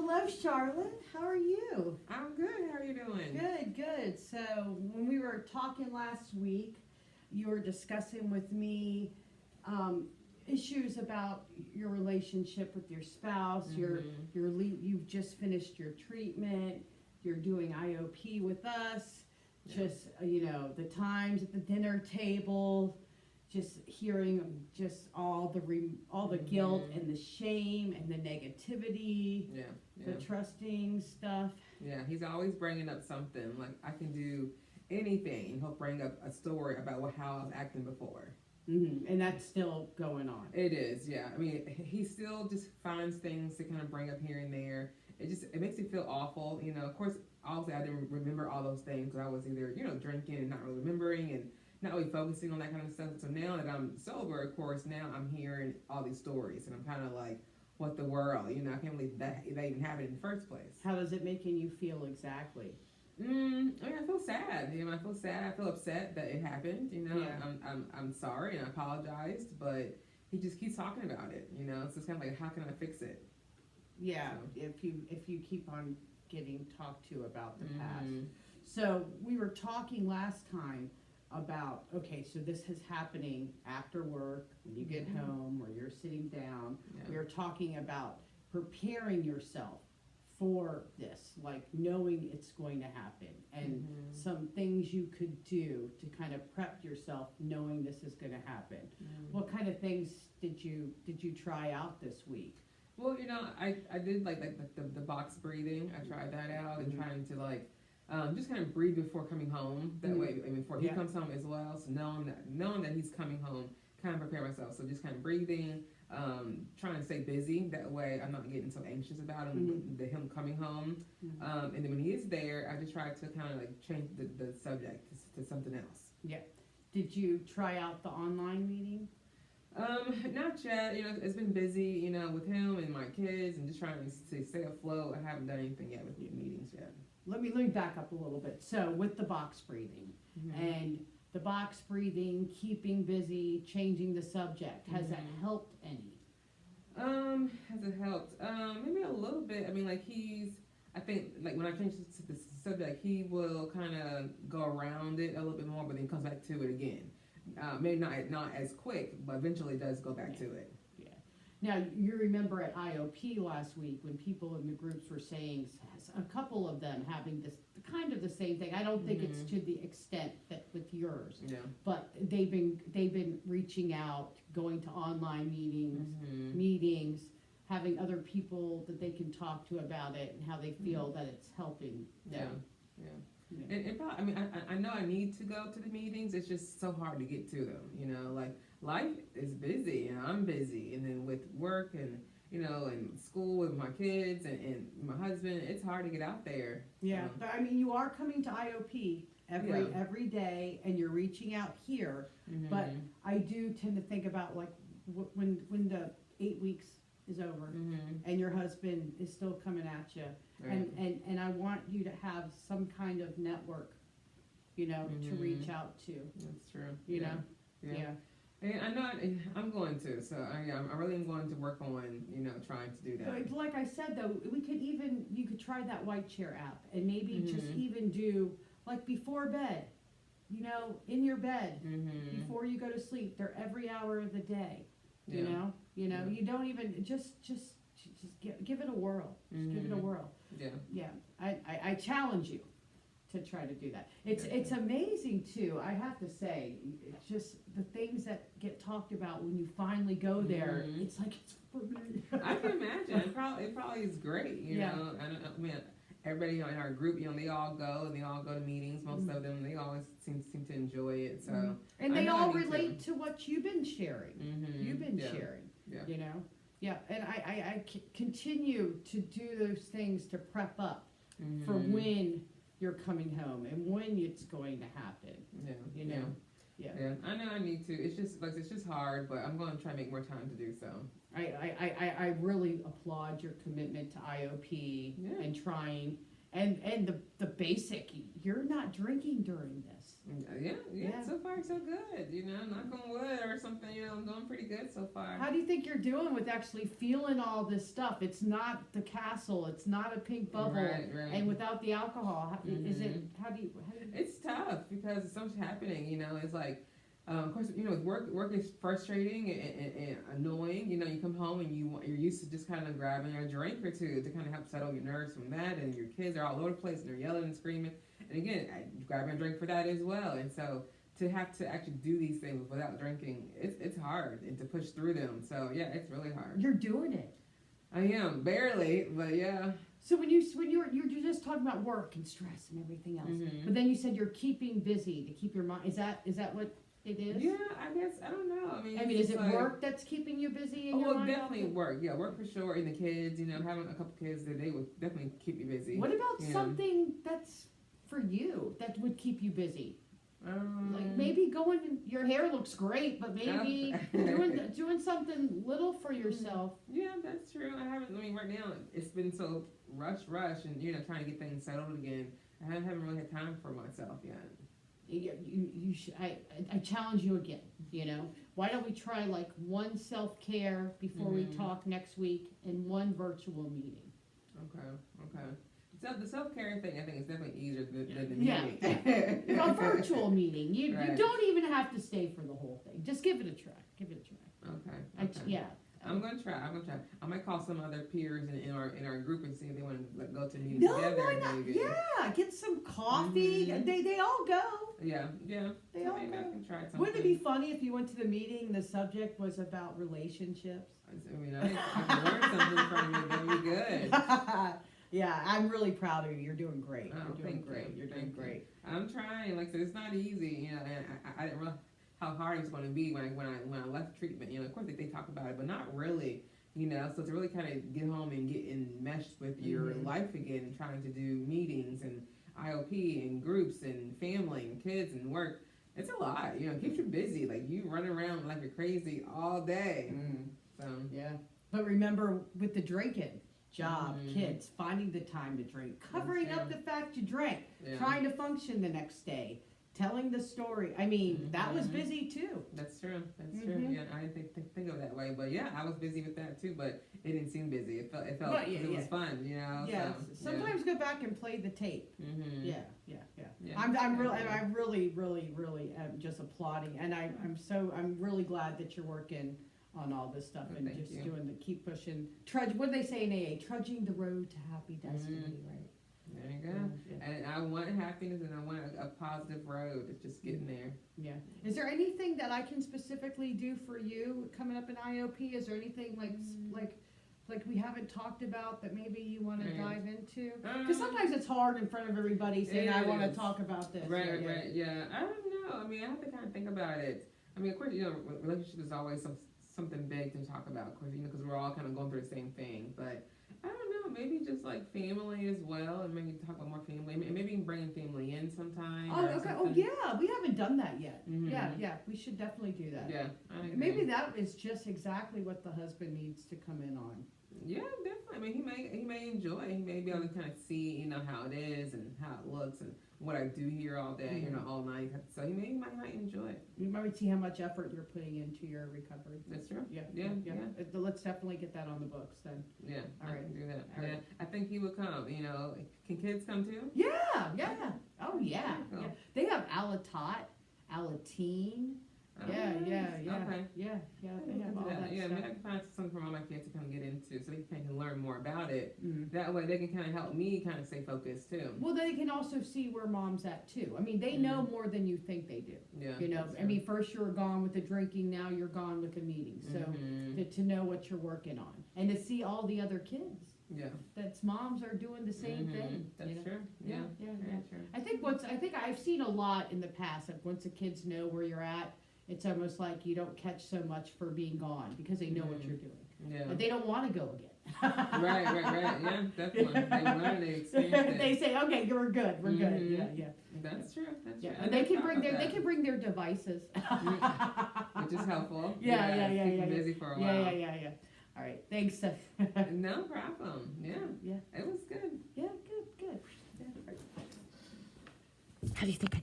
Hello, Charlotte. How are you? I'm good. How are you doing? Good, good. So, when we were talking last week, you were discussing with me issues about your relationship with your spouse. You've just finished your treatment. You're doing IOP with us. Yeah. Just the times at the dinner table. Just hearing just all the guilt and the shame and the negativity, Yeah. the trusting stuff. Yeah, he's always bringing up something. Like, I can do anything. He'll bring up a story about how I was acting before. And that's still going on. It is, yeah. I mean, he still just finds things to kind of bring up here and there. It makes me feel awful. Of course, obviously I didn't remember all those things. I was either, drinking and not really remembering and not really focusing on that kind of stuff. So now that I'm sober, of course, now I'm hearing all these stories, and I'm kind of like, what the world? I can't believe that they even have it in the first place. How is it making you feel exactly? I mean, I feel sad. I feel sad. I feel upset that it happened. Yeah. I'm sorry and I apologized, but he just keeps talking about it. It's just kind of like, how can I fix it? Yeah, So. if you keep on getting talked to about the past. So we were talking last time about, okay, so this is happening after work, when you get home, or you're sitting down. Yeah. We were talking about preparing yourself for this, like knowing it's going to happen, and some things you could do to kind of prep yourself knowing this is going to happen. What kind of things did you try out this week? Well, I did like the box breathing. I tried that out and trying to just kind of breathe before coming home. That way, before he comes home as well. So knowing that he's coming home, kind of prepare myself. So just kind of breathing, trying to stay busy. That way, I'm not getting so anxious about him coming home. And then when he is there, I just try to kind of like change the subject to something else. Yeah. Did you try out the online meeting? Not yet. It's been busy, with him and my kids, and just trying to stay afloat. I haven't done anything yet with meetings yet. Let me back up a little bit. So with the box breathing and the box breathing, keeping busy, changing the subject, has that helped any? Has it helped? Maybe a little bit. I think like when I change the subject, he will kind of go around it a little bit more, but then comes back to it again. Maybe not as quick, but eventually does go back to it. Yeah. Now, you remember at IOP last week when people in the groups were saying, a couple of them having this kind of the same thing. I don't think it's to the extent that with yours. Yeah. But they've been reaching out, going to online meetings, having other people that they can talk to about it and how they feel that it's helping them. Yeah. And probably, I know I need to go to the meetings. It's just so hard to get to them. Like life is busy, and I'm busy, and then with work and and school with my kids and my husband, it's hard to get out there. Yeah, but you are coming to IOP every day, and you're reaching out here. But I do tend to think about like when the 8 weeks is over, and your husband is still coming at you. Right. And I want you to have some kind of network, to reach out to. That's true. Yeah. And I know I'm going to, so I really am going to work on, trying to do that. But like I said though, you could try that white chair app and maybe just even do like before bed, in your bed, before you go to sleep. They're every hour of the day, you know, you don't even just give it a whirl. Just give it a whirl. Yeah. I challenge you to try to do that. It's amazing too. I have to say, it's just the things that get talked about when you finally go there. It's like it's for me. I can imagine. It probably is great. Everybody in our group, they all go and they all go to meetings. Most of them, they always seem to enjoy it. So and they all relate to what you've been sharing. You've been sharing. Yeah. Yeah, and I continue to do those things to prep up for when you're coming home and when it's going to happen. Yeah. I know I need to. It's just hard, but I'm going to try to make more time to do so. I really applaud your commitment to IOP and trying and the basic, you're not drinking during this. Yeah. So far, so good. Knock on wood or something. I'm doing pretty good so far. How do you think you're doing with actually feeling all this stuff? It's not the castle. It's not a pink bubble. Right. And without the alcohol, is it? How do you? It's tough because so much happening. It's like. Of course, work is frustrating and annoying. You come home and you're used to just kind of grabbing a drink or two to kind of help settle your nerves from that, and your kids are all over the place and they're yelling and screaming. And again, grabbing a drink for that as well. And so to have to actually do these things without drinking, it's hard and to push through them. So yeah, it's really hard. You're doing it. I am barely, but yeah. So when you're just talking about work and stress and everything else, but then you said you're keeping busy to keep your mind. Is that what? It is? Yeah, I guess. I don't know. I mean, is it like, work that's keeping you busy in your mind? Definitely work. Yeah, work for sure. And the kids, having a couple kids, they would definitely keep you busy. What about something that's for you that would keep you busy? Like maybe your hair looks great, but maybe doing something little for yourself. Yeah, that's true. Right now, it's been so rush, and, trying to get things settled again. I haven't really had time for myself yet. You should, I challenge you again, why don't we try like one self-care before we talk next week and one virtual meeting? Okay. So the self-care thing, I think, is definitely easier than the meeting. Yeah. A virtual meeting. You don't even have to stay for the whole thing. Just give it a try. Okay. Yeah. I'm gonna try. I might call some other peers in our group and see if they want to go to a meeting together. Why not? Maybe. Yeah, get some coffee. They all go. Yeah. They all maybe go. I can try something. Wouldn't it be funny if you went to the meeting and the subject was about relationships? I can learn something from you. That'd be good. Yeah, I'm really proud of you. You're doing great. You're doing great. You're doing great. I'm trying. Like I said, it's not easy. And I didn't realize how hard it was going to be when I left treatment. Of course they talk about it, but not really. So to really kind of get home and get enmeshed with your life again, and trying to do meetings and IOP and groups and family and kids and work, it's a lot. It keeps you busy. Like you run around like you're crazy all day. So yeah, but remember with the drinking. Job, kids, finding the time to drink, covering up the fact you drank, trying to function the next day, telling the story. I mean, that was busy too. That's true. Yeah, I didn't think of it that way, but yeah, I was busy with that too. But it didn't seem busy. It felt it was fun. Yeah. So, sometimes go back and play the tape. Yeah. I'm really am just applauding, and I'm really glad that you're working on all this stuff and just keep pushing. What do they say in AA? Trudging the road to happy destiny, right? There you go. And I want happiness, and I want a positive road. It's just getting there. Yeah. Is there anything that I can specifically do for you coming up in IOP? Is there anything like we haven't talked about that maybe you want to dive into? Because sometimes it's hard in front of everybody saying, I want to talk about this. Right. Yeah. I don't know. I have to kind of think about it. Of course, relationship is always something big to talk about, of course, because we're all kind of going through the same thing. But I don't know, maybe just like family as well, and maybe talk about more family, and maybe bringing family in sometime. Oh, okay. Something. Oh, yeah, we haven't done that yet. Yeah, we should definitely do that. Yeah, I agree. Maybe that is just exactly what the husband needs to come in on. Yeah, definitely. He may enjoy. He may be able to kind of see, how it is and how it looks and what I do here all day, all night. So he might enjoy it. You might see how much effort you're putting into your recovery. That's true. Yeah. Let's definitely get that on the books then. Yeah, all right. I can do that. All right. I think he would come. Can kids come too? Yeah. Oh yeah. Cool. Yeah. They have Alatot, Alateen. Yeah. Okay. They have all that maybe I stuff. can find something for all my kids to kind of get into so they can learn more about it. Mm-hmm. That way they can kind of help me kind of stay focused too. Well, they can also see where mom's at too. They know more than you think they do. Yeah. First you were gone with the drinking, now you're gone with the meeting. So to know what you're working on and to see all the other kids. Yeah. That's moms are doing the same thing. That's true. Yeah. True. I think I've seen a lot in the past. Like once the kids know where you're at, it's almost like you don't catch so much for being gone because they know what you're doing. Yeah. But they don't want to go again. Right. Yeah, definitely. They learn, they experience it. They say, okay, we're good. Yeah. That's true. And they can bring their devices. Which is helpful. Yeah. Keep them busy for a while. Yeah. All right. Thanks. No problem. Yeah. It was good. Yeah, good. How do you think I